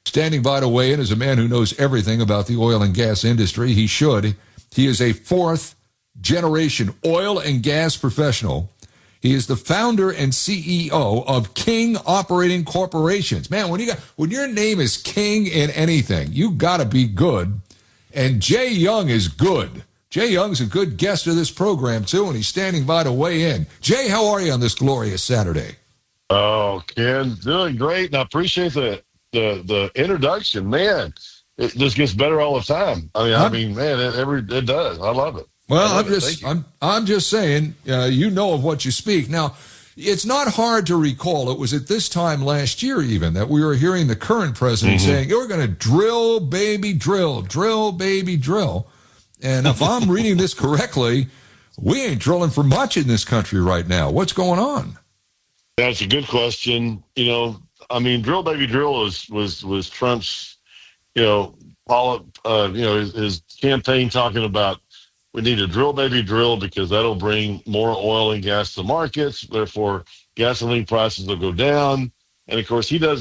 Standing by to weigh in is a man who knows everything about the oil and gas industry. He should. He is a fourth-generation oil and gas professional. He is the founder and CEO of King Operating Corporations. Man, when your name is King in anything, you got to be good. And Jay Young is good. Jay Young's a good guest of this program, too, and he's standing by to weigh in. Jay, how are you on this glorious Saturday? Oh, Ken, doing great, and I appreciate the introduction. Man, it just gets better all the time. Man, it does. I love it. Well, I'm just saying, you know of what you speak. Now, it's not hard to recall. It was at this time last year even that we were hearing the current president saying, "You're going to drill, baby, drill, drill, baby, drill." And if I'm reading this correctly, we ain't drilling for much in this country right now. What's going on? That's a good question. Drill, baby, drill was Trump's, his campaign talking about. We need to drill, baby, drill, because that'll bring more oil and gas to markets. Therefore, gasoline prices will go down. And, of course, he's not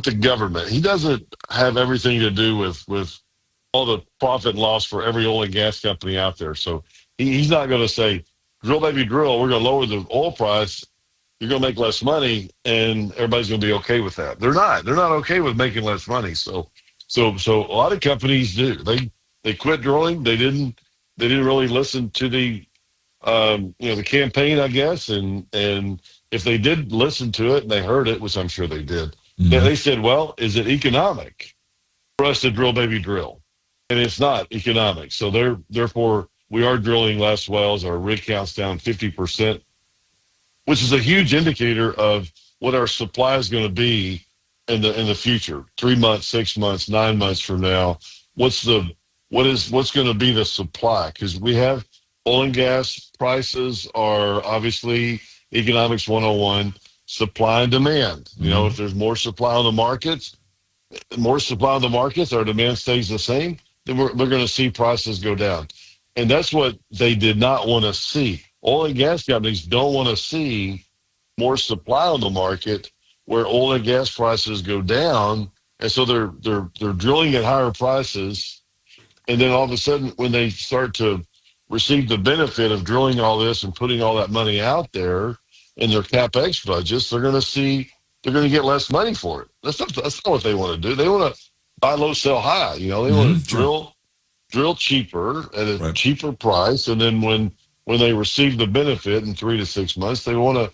the government. He doesn't have everything to do with all the profit and loss for every oil and gas company out there. So he's not going to say, drill, baby, drill, we're going to lower the oil price. You're going to make less money, and everybody's going to be okay with that. They're not. They're not okay with making less money. So a lot of companies do. They quit drilling. They didn't really listen to the campaign, I guess. And if they did listen to it and they heard it, which I'm sure they did, they said, well, is it economic for us to drill, baby, drill? And it's not economic. So therefore, we are drilling less wells. Our rig count's down 50%, which is a huge indicator of what our supply is going to be in the future. 3 months, 6 months, 9 months from now. What's going to be the supply? Because we have oil and gas prices are obviously economics 101, supply and demand. If there's more supply on the markets, our demand stays the same, then we're going to see prices go down. And that's what they did not want to see. Oil and gas companies don't want to see more supply on the market where oil and gas prices go down. And so they're drilling at higher prices. And then all of a sudden, when they start to receive the benefit of drilling all this and putting all that money out there in their CapEx budgets, they're going to get less money for it. That's not what they want to do. They want to buy low, sell high. They want to drill cheaper at a cheaper price. And then when they receive the benefit in 3 to 6 months, they want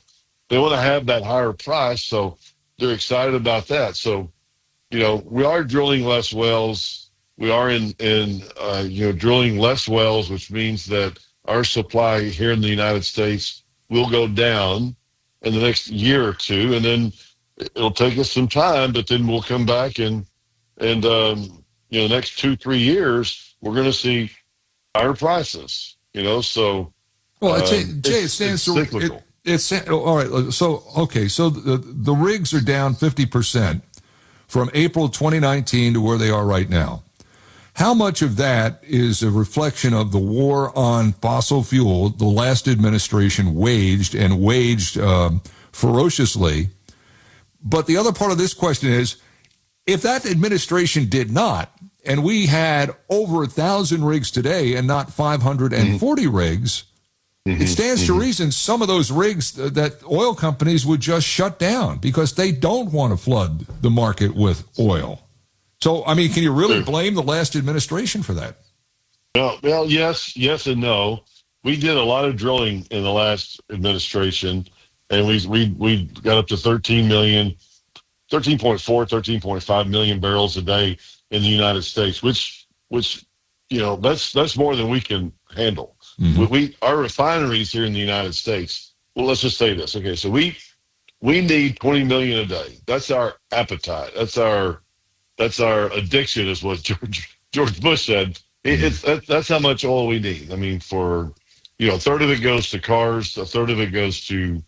to have that higher price. So they're excited about that. So, we are drilling less wells. We are drilling less wells, which means that our supply here in the United States will go down in the next year or two, and then it'll take us some time, but then we'll come back and the next 2-3 years we're going to see higher prices. So Jay, it stands to cyclical. All right. So the rigs are down 50% from April 2019 to where they are right now. How much of that is a reflection of the war on fossil fuel the last administration waged ferociously? But the other part of this question is, if that administration did not, and we had over 1,000 rigs today and not 540 rigs, it stands to reason some of those rigs that oil companies would just shut down because they don't want to flood the market with oil. So, can you really blame the last administration for that? Well, yes and no. We did a lot of drilling in the last administration, and we got up to 13.4, 13.5 million barrels a day in the United States, which that's more than we can handle. Our refineries here in the United States. Well, let's just say this. Okay, so we need 20 million a day. That's our appetite. That's our addiction, is what George Bush said. That's how much oil we need. A third of it goes to cars, a third of it goes to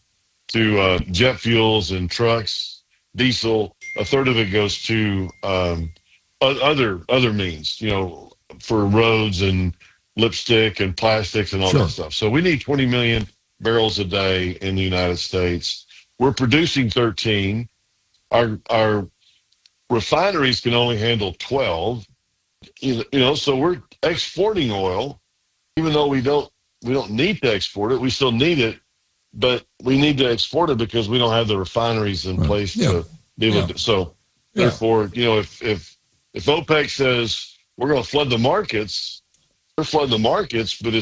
jet fuels and trucks, diesel. A third of it goes to other means, for roads and lipstick and plastics and all that stuff. So we need 20 million barrels a day in the United States. We're producing 13. Our refineries can only handle 12. So we're exporting oil, even though we don't need to export it. We still need it, but we need to export it because we don't have the refineries in place to be able to. So therefore, if OPEC says we're going to flood the markets, they're flooding the markets, but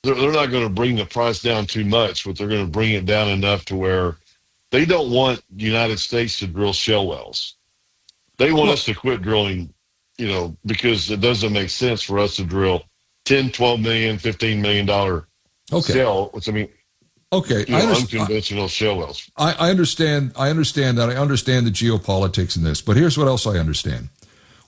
they're not going to bring the price down too much, but they're going to bring it down enough to where they don't want the United States to drill shale wells. They want us to quit drilling, because it doesn't make sense for us to drill $10, $12 million, $15 million shale, which unconventional shale wells. I understand that. I understand the geopolitics in this, but here's what else I understand.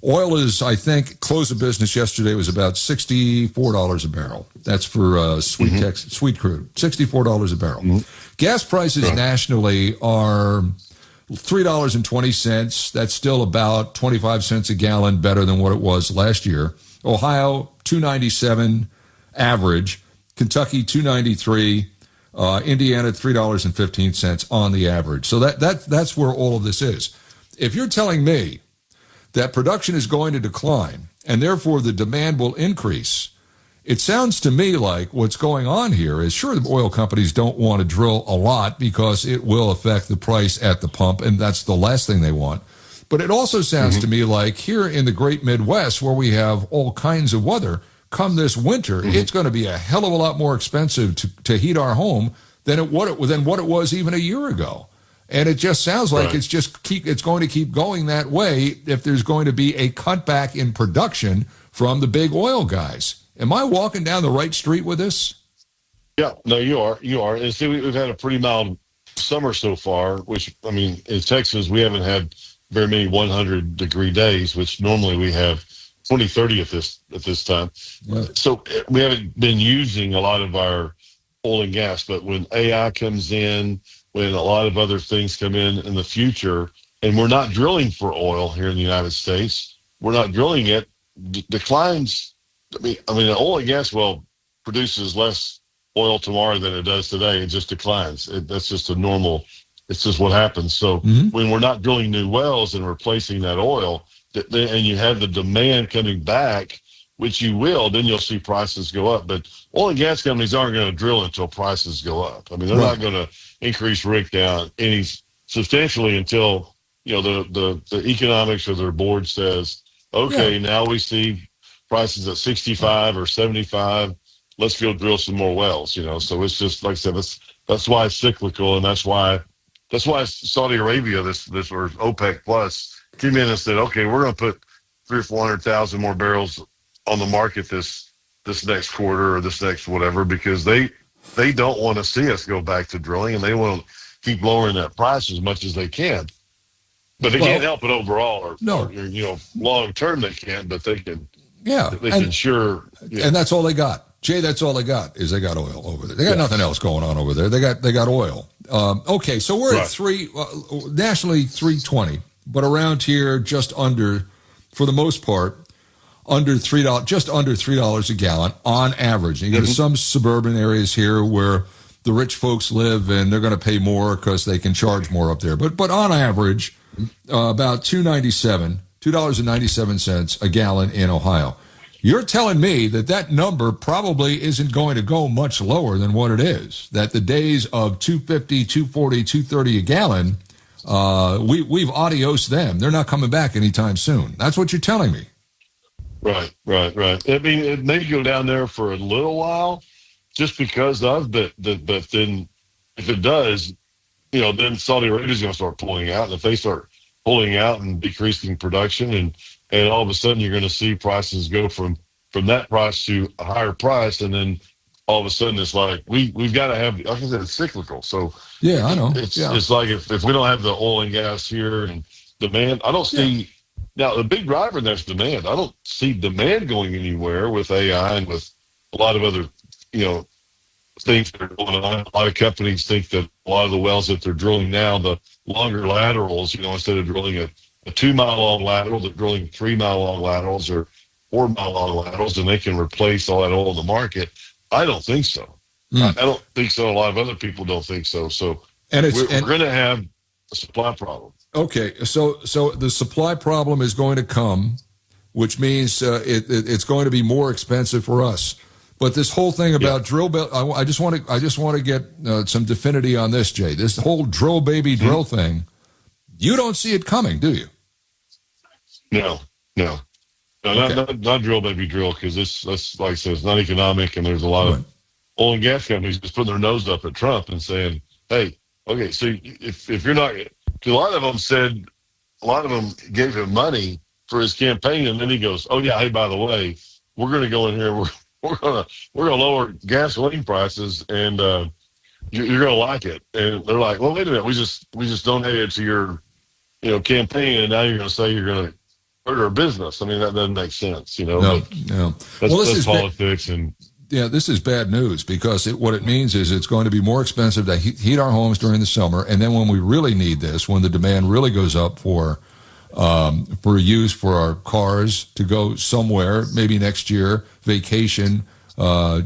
Oil is, I think, close of business yesterday was about $64 a barrel. That's for sweet crude, $64 a barrel. Mm-hmm. Gas prices nationally are $3.20. That's still about 25 cents a gallon better than what it was last year. Ohio, $2.97 average. Kentucky, $2.93. Indiana, $3.15 on the average. So that's where all of this is. If you're telling me that production is going to decline and therefore the demand will increase, it sounds to me like what's going on here is, sure, the oil companies don't want to drill a lot because it will affect the price at the pump, and that's the last thing they want. But it also sounds to me like here in the great Midwest, where we have all kinds of weather, come this winter, it's going to be a hell of a lot more expensive to heat our home than what it was even a year ago. And it just sounds like it's going to keep going that way if there's going to be a cutback in production from the big oil guys. Am I walking down the right street with this? Yeah, no, you are. And see, we've had a pretty mild summer so far, which, in Texas, we haven't had very many 100-degree days, which normally we have 20, 30 at this time. Yeah. So we haven't been using a lot of our oil and gas. But when AI comes in, when a lot of other things come in the future, and we're not drilling for oil here in the United States, we're not drilling it, declines. An oil and gas well produces less oil tomorrow than it does today. It just declines. That's just a normal, it's just what happens. So when we're not drilling new wells and replacing that oil, and you have the demand coming back, which you will, then you'll see prices go up. But oil and gas companies aren't going to drill until prices go up. They're not going to increase rig count any substantially until, the economics of their board says, now we see prices at 65 or 75. Let's go drill some more wells, So it's just, like I said, that's why it's cyclical, and that's why Saudi Arabia, this or OPEC Plus, came in and said, okay, we're going to put 300,000 or 400,000 more barrels on the market this next quarter or this next whatever, because they don't want to see us go back to drilling, and they want to keep lowering that price as much as they can. But they can't help it overall, or long term they can't, but they can. Yeah, they can sure. Yeah. And that's all they got, Jay. That's all they got is they got oil over there. They got nothing else going on over there. They got oil. Okay, so we're at nationally 320, but around here just under, for the most part, under $3, just under $3 a gallon on average. And you go to some suburban areas here where the rich folks live, and they're going to pay more because they can charge more up there. But on average, about $2.97 a gallon in Ohio. You're telling me that number probably isn't going to go much lower than what it is. That the days of $2.50, $2.40, $2.30 a gallon, we've adiosed them. They're not coming back anytime soon. That's what you're telling me. Right. It may go down there for a little while, just because of, but then if it does, then Saudi Arabia is going to start pulling out. And if they start pulling out and decreasing production, and all of a sudden you're going to see prices go from that price to a higher price, and then all of a sudden it's like we've got to have, like I said, it's cyclical. So yeah, I know. It's like if we don't have the oil and gas here and demand, I don't see. Now, the big driver in that's demand. I don't see demand going anywhere with AI and with a lot of other, things that are going on. A lot of companies think that a lot of the wells that they're drilling now, the longer laterals, instead of drilling a 2-mile long lateral, they're drilling 3-mile long laterals or 4-mile long laterals, and they can replace all that oil in the market. I don't think so. I don't think so. A lot of other people don't think so. So we're going to have a supply problem. Okay, so the supply problem is going to come, which means it's going to be more expensive for us. But this whole thing about drill bit, I just want to get some definity on this, Jay. This whole drill baby drill thing, you don't see it coming, do you? No, no, not drill baby drill, because that's like I said, it's not economic, and there's a lot of oil and gas companies just putting their nose up at Trump and saying, "Hey, okay, so if you're not," because a lot of them gave him money for his campaign, and then he goes, "Oh yeah, hey, by the way, we're going to go in here, we're going to lower gasoline prices, and you're going to like it." And they're like, "Well, wait a minute, we just donated to your campaign, and now you're going to say you're going to hurt our business." I mean, that doesn't make sense, No. That's politics, and this is bad news, because what it means is it's going to be more expensive to heat our homes during the summer, and then when we really need this, when the demand really goes up for use for our cars to go somewhere, maybe next year, vacation,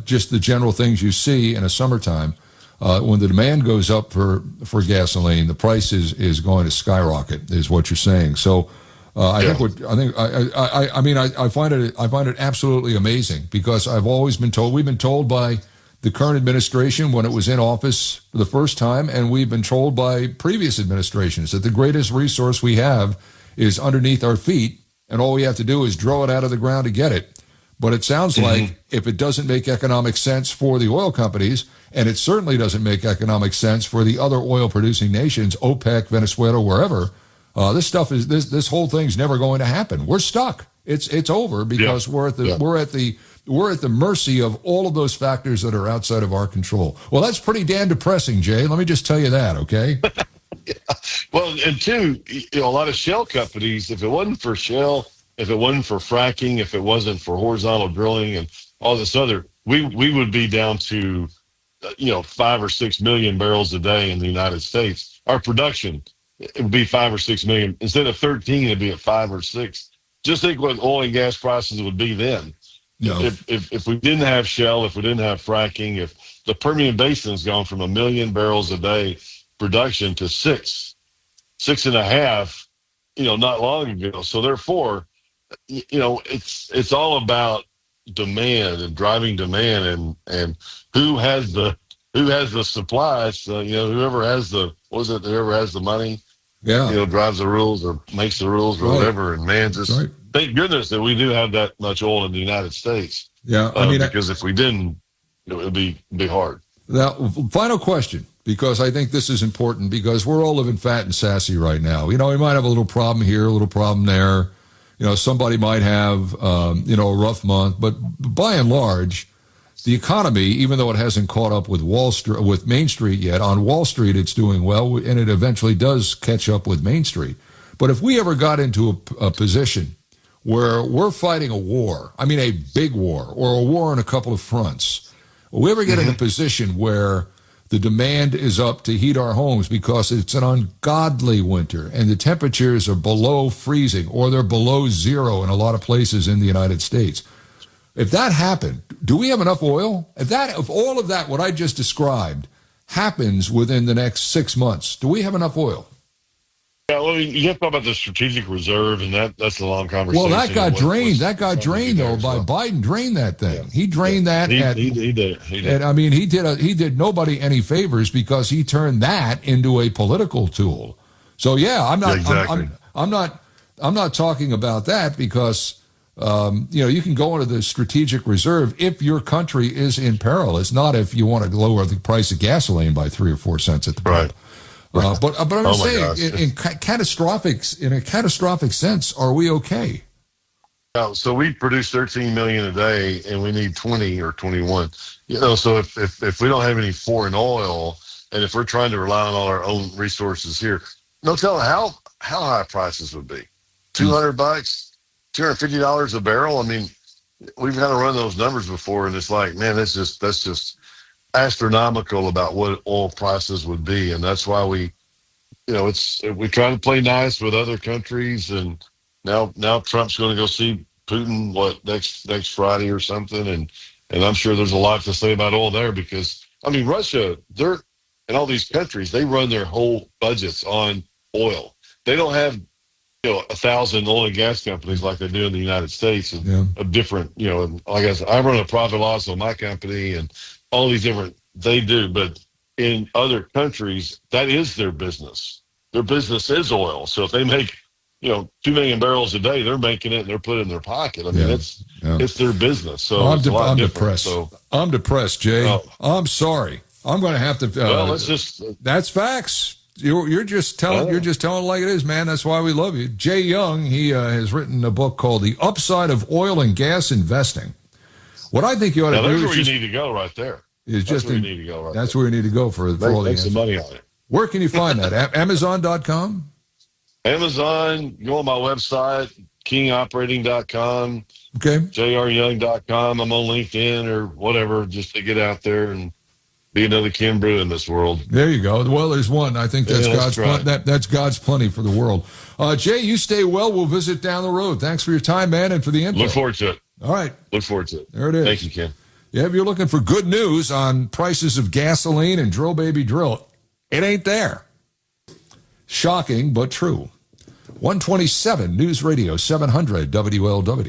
just the general things you see in a summertime. When the demand goes up for gasoline, the price is going to skyrocket, is what you're saying. So I find it absolutely amazing, because we've been told by the current administration when it was in office for the first time, and we've been told by previous administrations that the greatest resource we have is underneath our feet, and all we have to do is drill it out of the ground to get it. But it sounds like if it doesn't make economic sense for the oil companies, and it certainly doesn't make economic sense for the other oil-producing nations, OPEC, Venezuela, wherever, this whole thing's never going to happen. We're stuck. It's over, because we're at the mercy of all of those factors that are outside of our control. Well, that's pretty damn depressing, Jay. Let me just tell you that, okay? Well, and two, a lot of shale companies, if it wasn't for shale, if it wasn't for fracking, if it wasn't for horizontal drilling and all this other, we would be down to 5 or 6 million barrels a day in the United States. Our production, it would be 5 or 6 million instead of 13. It'd be at 5 or 6. Just think what oil and gas prices would be then. If we didn't have shale, if we didn't have fracking, if the Permian Basin's gone from 1 million barrels a day production to 6.5, not long ago. So therefore, it's all about demand and driving demand, and who has the supplies. Whoever has whoever has the money, drives the rules or makes the rules or whatever. And man, thank goodness that we do have that much oil in the United States. Yeah, because if we didn't, it would be hard. Now, final question, because I think this is important, because we're all living fat and sassy right now. We might have a little problem here, a little problem there. Somebody might have, a rough month, but by and large, the economy, even though it hasn't caught up with with Main Street yet, on Wall Street it's doing well, and it eventually does catch up with Main Street. But if we ever got into a position where we're fighting a war, a big war, or a war on a couple of fronts, we ever get in a position where the demand is up to heat our homes because it's an ungodly winter and the temperatures are below freezing, or they're below zero in a lot of places in the United States. If that happened, do we have enough oil? If all of that, what I just described, happens within the next 6 months, do we have enough oil? Yeah, well, you have to talk about the strategic reserve, and that's a long conversation. Well, that got drained. That got drained, though, by Biden. Drained that thing. Yeah. He drained that. He did. And he did nobody any favors, because he turned that into a political tool. So yeah, I'm not. Exactly. I'm not talking about that, because you can go into the strategic reserve if your country is in peril. It's not if you want to lower the price of gasoline by 3 or 4 cents at the pump. Right. But I'm saying, in a catastrophic sense, are we okay? So we produce 13 million a day, and we need 20 or 21. So if we don't have any foreign oil, and if we're trying to rely on all our own resources here, no telling how high prices would be. $200, $250 a barrel. We've kind of run those numbers before, and it's like, man, that's just astronomical about what oil prices would be. And that's why we try to play nice with other countries, and now Trump's going to go see Putin next Friday or something, and I'm sure there's a lot to say about oil there, because Russia, and all these countries, they run their whole budgets on oil. they don't have 1,000 oil and gas companies like they do in the United States, and of different, and like I said, I run a profit loss on my company, and all these different they do. But in other countries, that is their business. Their business is oil. So if they make 2 million barrels a day, they're making it and they're putting it in their pocket. I mean, it's their business. So I'm depressed. So I'm depressed, Jay. I'm sorry. I'm going to have to. Well, it's just that's facts. You're just telling it like it is, man. That's why we love you. Jay Young, he has written a book called "The Upside of Oil and Gas Investing." What I think you ought to do is where you need to go right there. That's where you need to go. That's where you need to go for all the make some money on it. Where can you find that? Amazon.com? Amazon. Go on my website, kingoperating.com. Okay. jryoung.com. I'm on LinkedIn or whatever, just to get out there and be another Ken Broo in this world. There you go. Well, there's one. I think that's that's God's plenty for the world. Jay, you stay well. We'll visit down the road. Thanks for your time, man, and for the info. Look forward to it. All right. Look forward to it. There it is. Thank you, Ken. Yeah, if you're looking for good news on prices of gasoline and drill, baby, drill, it ain't there. Shocking, but true. 127 News Radio 700 WLW.